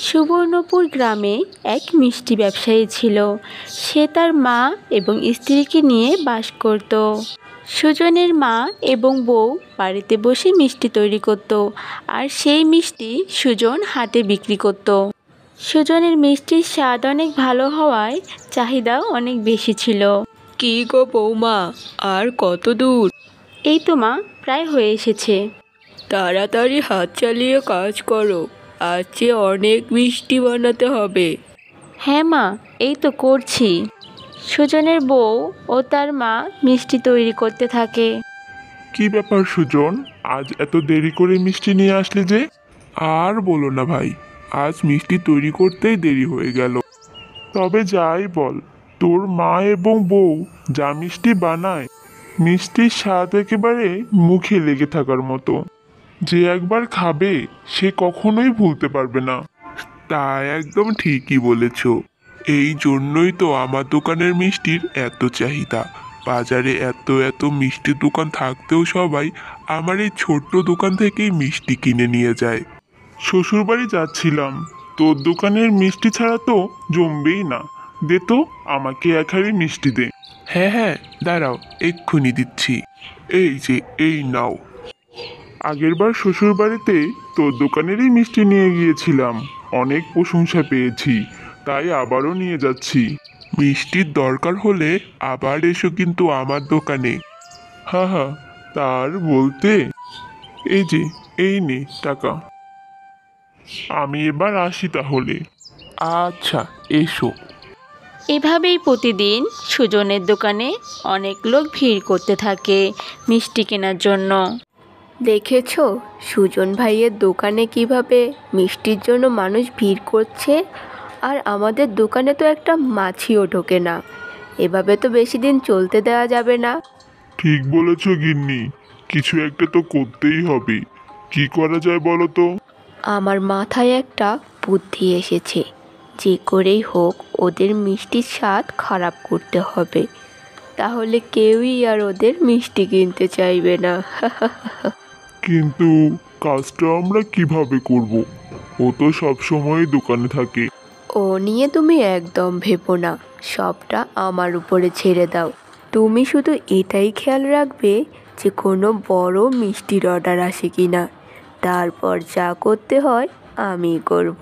সুবর্ণপুর গ্রামে এক মিষ্টি ব্যবসায়ী ছিল। সে তার মা এবং স্ত্রীকে নিয়ে বাস করত। সুজনের মা এবং বউ বাড়িতে বসে মিষ্টি তৈরি করত, আর সেই মিষ্টি সুজন হাটে বিক্রি করত। সুজনের মিষ্টির স্বাদ অনেক ভালো হওয়ায় চাহিদাও অনেক বেশি ছিল। কি গো বৌমা, আর কত দূর? এই তো মা, প্রায় হয়ে এসেছে। তাড়াতাড়ি হাত চালিয়ে কাজ করো, আজ যে অনেক মিষ্টি বানাতে হবে। হ্যাঁ মা, এই তো করছি। সুজনের বউ ও তার মা মিষ্টি তৈরি করতে থাকে। কি ব্যাপার সুজন, আজ এত দেরি করে মিষ্টি নিয়ে আসলে যে? আর বলো না ভাই, আজ মিষ্টি তৈরি করতেই দেরি হয়ে গেল। তবে যাই বল, তোর মা এবং বউ যা মিষ্টি বানায়, মিষ্টির স্বাদ একেবারে মুখে লেগে থাকার মতো। যে একবার খাবে সে কখনোই ভুলতে পারবে না। তা একদম ঠিকই বলেছ। এই জন্যই তো আমার দোকানের মিষ্টির এত চাহিদা। বাজারে এত এত মিষ্টির দোকান থাকতেও সবাই আমার এই ছোট্ট দোকান থেকেই মিষ্টি কিনে নিয়ে যায়। শ্বশুরবাড়ি যাচ্ছিলাম, তোর দোকানের মিষ্টি ছাড়া তো জমবেই না। দে তো, আমাকে এক হাঁড়ি মিষ্টি দে। হ্যাঁ হ্যাঁ, দাঁড়াও, এক্ষুনি দিচ্ছি। এই যে, এই নাও। আগেরবার শ্বশুরবাড়িতে তোর দোকানেরই মিষ্টি নিয়ে গিয়েছিলাম, অনেক প্রশংসা পেয়েছি, তাই আবারও নিয়ে যাচ্ছি। মিষ্টির দরকার হলে আবার এসো কিন্তু আমার দোকানে। হ্যাঁ হ্যাঁ, তার বলতে, এই যে, এই নে টাকা। আমি এবার আসি তাহলে। আচ্ছা, এসো। এভাবেই প্রতিদিন সুজনের দোকানে অনেক লোক ভিড় করতে থাকে মিষ্টি কেনার জন্য। দেখেছো সুজন ভাইয়ের দোকানে কিভাবে মিষ্টির জন্য মানুষ ভিড় করছে? আর আমাদের দোকানে তো একটা মাছিও ঢোকে না। এভাবে তো বেশি দিন চলতে দেওয়া যাবে না। ঠিক বলেছ গিন্নি, কিছু একটা তো করতেই হবে। কি করা যায় বলো তো? আমার মাথায় একটা বুদ্ধি এসেছে। যে করেই হোক ওদের মিষ্টির স্বাদ খারাপ করতে হবে, তাহলে কেউই আর ওদের মিষ্টি কিনতে চাইবে না। কিন্তু কাজটা আমরা কিভাবে করব? ও তো সব সময় দোকানে থাকে। ও নিয়ে তুমি একদম ভেবো না, সবটা আমার উপরে ছেড়ে দাও। তুমি শুধু এটাই খেয়াল রাখবে যে কোনো বড় মিষ্টির অর্ডার আসে কিনা, তারপর যা করতে হয় আমি করব।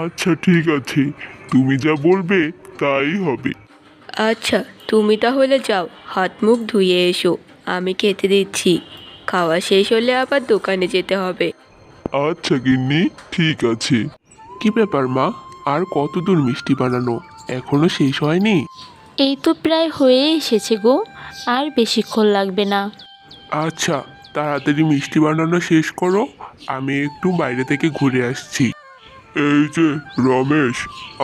আচ্ছা ঠিক আছে, তুমি যা বলবে তাই হবে। আচ্ছা, তুমি তাহলে যাও, হাত মুখ ধুয়ে এসো, আমি খেতে দিচ্ছি। খাওয়া শেষ হলে আবার দোকানে যেতে হবে। আচ্ছা গিন্নি, ঠিক আছে। কি ব্যাপার মা, আর কত দূর মিষ্টি বানানো? এখনো শেষ হয়নি? এই তো প্রায় হয়ে এসেছে গো, আর বেশিক্ষণ লাগবে না। আচ্ছা, তাড়াতাড়ি মিষ্টি বানানো শেষ করো, আমি একটু বাইরে থেকে ঘুরে আসছি। এই যে রমেশ,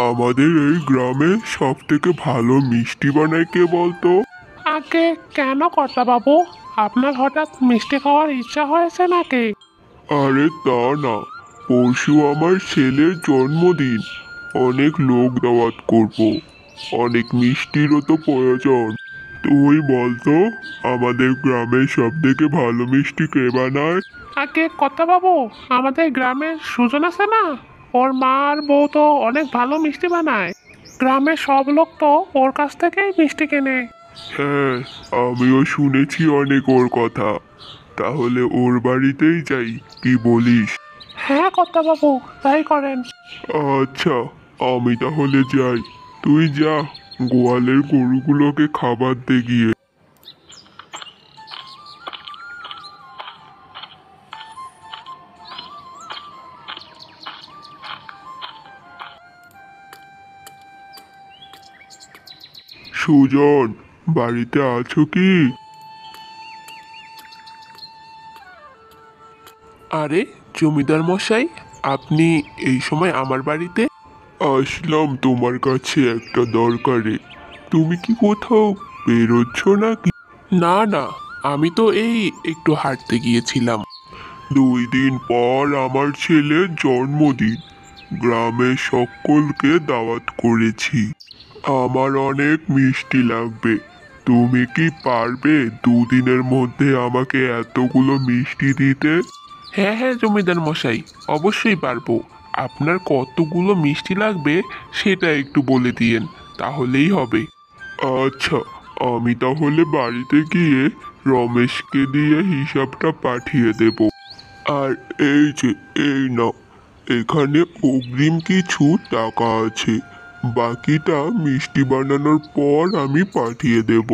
আমাদের এই গ্রামে সব থেকে ভালো মিষ্টি বানায় কে বলতো? আগে কেন কর্তাবাবু, আপনার হঠাৎ মিষ্টি খাওয়ার ইচ্ছা হয়েছে নাকি? আরে তা না, পরশু আমার ছেলের জন্মদিন, অনেক লোক দাওয়াত করব, অনেক মিষ্টিরও তো প্রয়োজন। তুই বলতো, আমাদের গ্রামের সব থেকে ভালো মিষ্টি কে বানায়? আগে কর্তাবাবু, আমাদের গ্রামের সুজন আছে না, ওর মা আর বউ তো অনেক ভালো মিষ্টি বানায়। গ্রামের সব লোক তো ওর কাছ থেকেই মিষ্টি কেনে। হ্যাঁ, আমিও শুনেছি অনেক ওর কথা। তাহলে ওর বাড়িতেই যাই, কি বলিস? হ্যাঁ কর্তাবাবু, তাই করেন। আচ্ছা, আমি তাহলে যাই, তুই যা, গোয়ালের গরুগুলোকে খাবার দে গিয়ে। সুজন, বাড়িতে আছো কি? আরে জমিদার মশাই, আপনি এই সময় আমার বাড়িতে? আসলাম তোমার কাছে একটা দরকারে। তুমি কি কোথাও বেরোচ্ছ নাকি? না না, আমি তো এই একটু হাঁটতে গিয়েছিলাম। 2 দিন পর আমার ছেলের জন্মদিন, গ্রামের সকলকে দাওয়াত করেছি। আমার অনেক মিষ্টি লাগবে। তুমি কি পারবে 2 দিনের মধ্যে আমাকে এতগুলো মিষ্টি দিতে? হ্যাঁ হ্যাঁ জমিদার মশাই, অবশ্যই পারবো। আপনার কতগুলো মিষ্টি লাগবে সেটা একটু বলে দিয়েন, তাহলেই হবে। আচ্ছা, আমি তাহলে বাড়িতে গিয়ে রমেশকে দিয়ে হিসাবটা পাঠিয়ে দেব। আর এই যে, এই নাও, এখানে অগ্রিম কিছু টাকা আছে, বাকিটা মিষ্টি বানানোর পর আমি পাঠিয়ে দেব।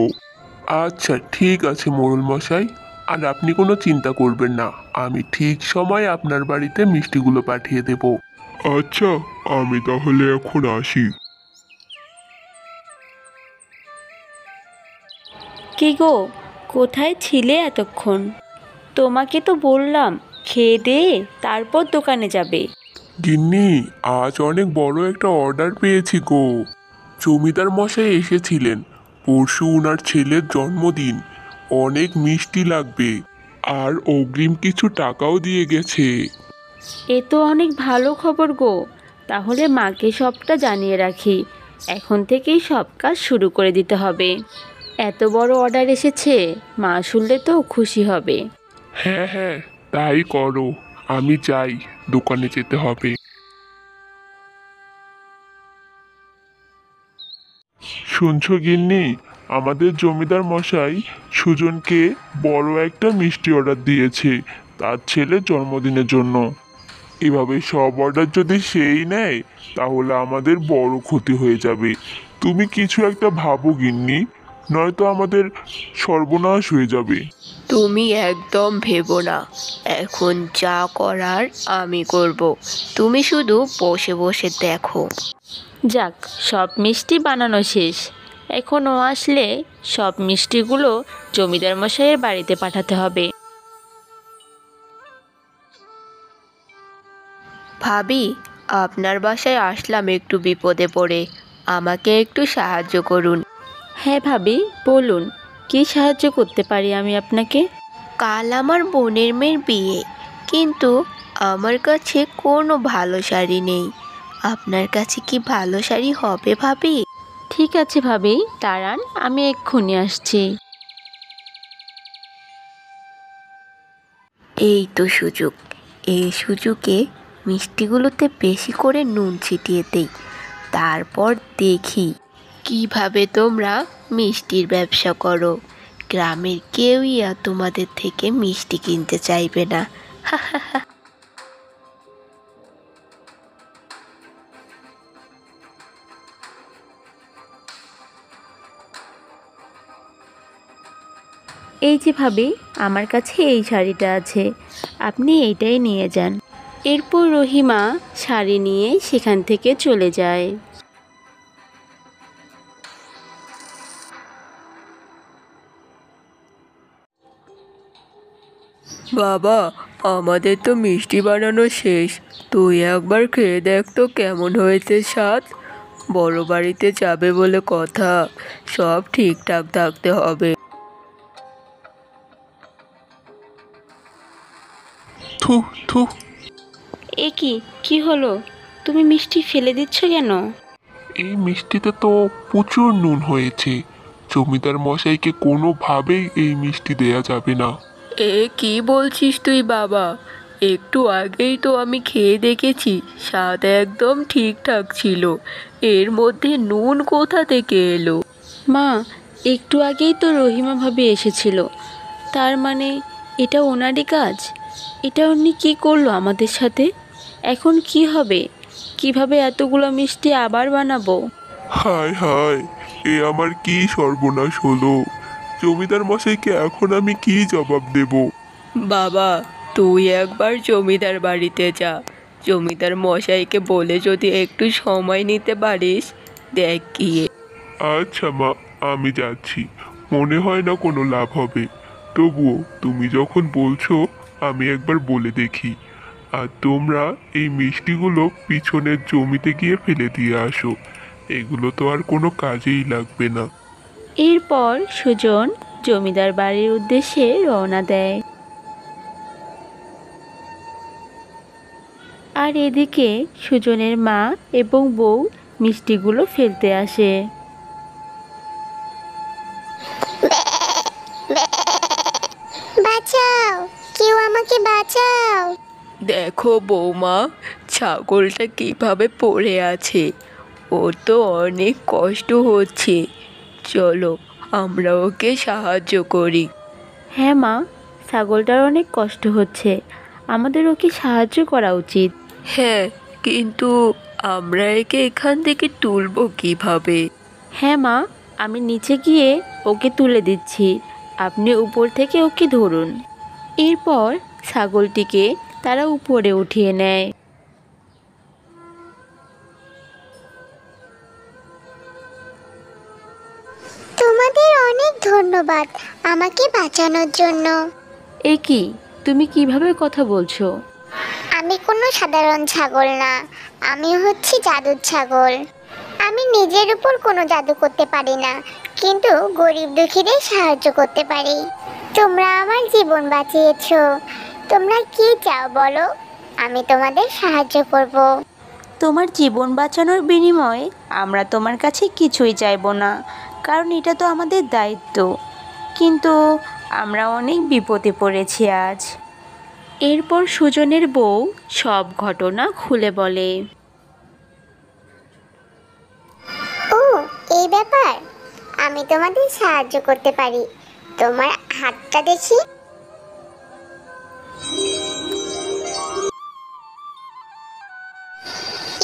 আচ্ছা ঠিক আছে মোড়ল মশাই, আর আপনি কোনো চিন্তা করবেন না, আমি ঠিক সময়ে আপনার বাড়িতে মিষ্টিগুলো পাঠিয়ে দেব। আচ্ছা, আমি তাহলে এখন আসি। কি গো, কোথায় ছিলে এতক্ষণ? তোমাকে তো বললাম খেয়ে দে তারপর দোকানে যাবে। গিন্নি, আজ অনেক বড় একটা অর্ডার পেয়েছি গো। জমিদার মশাই এসেছিলেন, পরশু ওনার ছেলের জন্মদিন, অনেক মিষ্টি লাগবে, আর অগ্রিম কিছু টাকাও দিয়ে গেছে। এ তো অনেক ভালো খবর গো, তাহলে মাকে সবটা জানিয়ে রাখি, এখন থেকেই সব কাজ শুরু করে দিতে হবে। এত বড় অর্ডার এসেছে, মা শুনলে তো খুশি হবে। হ্যাঁ হ্যাঁ, তাই করো, আমি যাই, দোকানে যেতে হবে। শুনছো গিন্নি, আমাদের জমিদার মশাই সুজনকে বড় একটা মিষ্টি অর্ডার দিয়েছে তার ছেলের জন্মদিনের জন্য। এভাবে সব অর্ডার যদি সেই নেয় তাহলে আমাদের বড় ক্ষতি হয়ে যাবে। তুমি কিছু একটা ভাবো গিন্নি, নয়তো আমাদের সর্বনাশ হয়ে যাবে। তুমি একদম ভেবো না, এখন যা করার আমি করব, তুমি শুধু বসে বসে দেখো। যাক, সব মিষ্টি বানানো শেষ, এখন ও আসলে সব মিষ্টিগুলো জমিদার মশাইয়ের বাড়িতে পাঠাতে হবে। ভাবি, আপনার বাসায় আসলাম একটু বিপদে পড়ে, আমাকে একটু সাহায্য করুন। হ্যাঁ ভাবি, বলুন, কী সাহায্য করতে পারি আমি আপনাকে? কাল আমার বোনের মেয়ের বিয়ে, কিন্তু আমার কাছে কোনো ভালো শাড়ি নেই। আপনার কাছে কি ভালো শাড়ি হবে ভাবি? ঠিক আছে ভাবি, দাঁড়ান, আমি এক্ষুনি আসছি। এই তো সুযোগ, এই সুযোগে মিষ্টিগুলোতে বেশি করে নুন ছিটিয়ে দেই, তারপর দেখি কিভাবে তোমরা মিষ্টির ব্যবসা করো। গ্রামের কেউই আর তোমাদের থেকে মিষ্টি কিনতে চাইবে না। এই যে ভাবি, আমার কাছে এই শাড়িটা আছে, আপনি এইটাই নিয়ে যান। এরপর রহিমা শাড়ি নিয়ে সেখান থেকে চলে যায়। বাবা, আমাদের তো মিষ্টি বানানো শেষ, তুই একবার খেয়ে দেখ তো কেমন হয়েছে স্বাদ। বড় বাড়িতে যাবে বলে কথা, সব ঠিকঠাক থাকতে হবে। থু থু। এ কি হলো? তুমি মিষ্টি ফেলে দিচ্ছ কেন? এই মিষ্টিতে তো প্রচুর নুন হয়েছে, জমিদার মশাইকে কোনোভাবেই এই মিষ্টি দেয়া যাবে না। এ কি বলছিস তুই বাবা? একটু আগেই তো আমি খেয়ে দেখেছি, স্বাদ একদম ঠিকঠাক ছিল, এর মধ্যে নুন কোথা থেকে এলো? মা, একটু আগেই তো রহিমা ভাবি এসেছিল, তার মানে এটা ওনারই কাজ। এটা উনি কী করলো আমাদের সাথে? এখন কি হবে? কিভাবে এতগুলো মিষ্টি আবার বানাবো? হায় হায়, এ আমার কি সর্বনাশ হলো! জমিদার মশাইকে এখন আমি কি জবাব দেব? বাবা, তুই একবার জমিদার বাড়িতে যা, জমিদার মশাইকে বলে যদি একটু সময় নিতে পারিস, দেখ গিয়ে। আচ্ছা মা, আমি যাচ্ছি, মনে হয় না কোনো লাভ হবে, তবুও তুমি যখন বলছো আমি একবার বলে দেখি। আর তোমরা এই মিষ্টিগুলো পিছনের জমিতে গিয়ে ফেলে দিয়ে আসো, এগুলো তো আর কোনো কাজেই লাগবে না। এরপর সুজন জমিদার বাড়ির উদ্দেশ্যে রওনা দেয়। আর এদিকে সুজনের মা এবং বউ মিষ্টিগুলো ফেলতে আসে। বাঁচাও, কেউ আমাকে বাঁচাও। দেখো বৌমা, ছাগলটা কিভাবে পড়ে আছে। ওর তো অনেক কষ্ট হচ্ছে। চলো আমরা ওকে সাহায্য করি। হ্যাঁ মা, ছাগলটার অনেক কষ্ট হচ্ছে, আমাদের ওকে সাহায্য করা উচিত। হ্যাঁ, কিন্তু আমরা একে এখান থেকে তুলবো কিভাবে? হ্যাঁ মা, আমি নিচে গিয়ে ওকে তুলে দিচ্ছি, আপনি উপর থেকে ওকে ধরুন। এরপর ছাগলটিকে তারা উপরে উঠিয়ে নেয়। তোমাদের অনেক ধন্যবাদ আমাকে বাঁচানোর জন্য। এ কি, তুমি কিভাবে কথা বলছো? আমি কোনো সাধারণ ছাগল না, আমি হচ্ছি জাদুর ছাগল। আমি নিজের উপর কোনো জাদু করতে পারি না, কিন্তু গরিব দুঃখীদের সাহায্য করতে পারি। তোমরা আমার জীবন বাঁচিয়েছো, তোমরা কি চাও বলো, আমি তোমাদের সাহায্য করব। তোমার জীবন বাঁচানোর বিনিময়ে আমরা তোমার কাছে কিছুই চাইবো না, কারণ এটা তো আমাদের দায়িত্ব। কিন্তু আমরা অনেক বিপদে পড়েছি আজ। এরপর সুজনের বউ সব ঘটনা খুলে বলে। ও, এই ব্যাপার, আমি তোমাদের সাহায্য করতে পারি। তোমার হাতটা দেখি।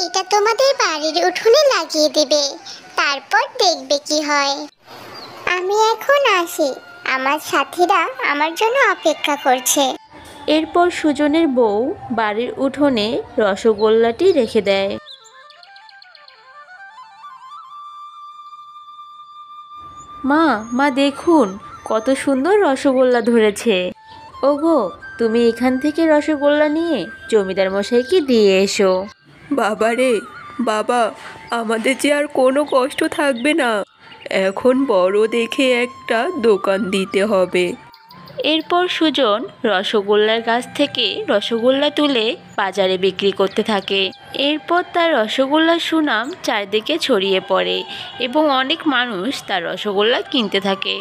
এটা তোমাদের বাড়ির উঠোনে লাগিয়ে দিবে, তারপর দেখবে কি হয়। আমি এখন আসি, আমার সাথীরা আমার জন্য অপেক্ষা করছে। এরপর সুজনের বউ বাড়ির উঠোনে রসগোল্লাটি রেখে দেয়। মা, মা দেখুন, কত সুন্দর রসগোল্লা ধরেছে। ওগো, তুমি এখান থেকে রসগোল্লা নিয়ে জমিদার মশাইকে দিয়ে এসো। বাবা রে বাবা, আমাদের যে আর কোনো কষ্ট থাকবে না। এখন বড় দেখে একটা দোকান দিতে হবে। এরপর সুজন রসগোল্লার গাছ থেকে রসগোল্লা তুলে বাজারে বিক্রি করতে থাকে। এরপর তার রসগোল্লার সুনাম চারদিকে ছড়িয়ে পড়ে এবং অনেক মানুষ তার রসগোল্লা কিনতে থাকে।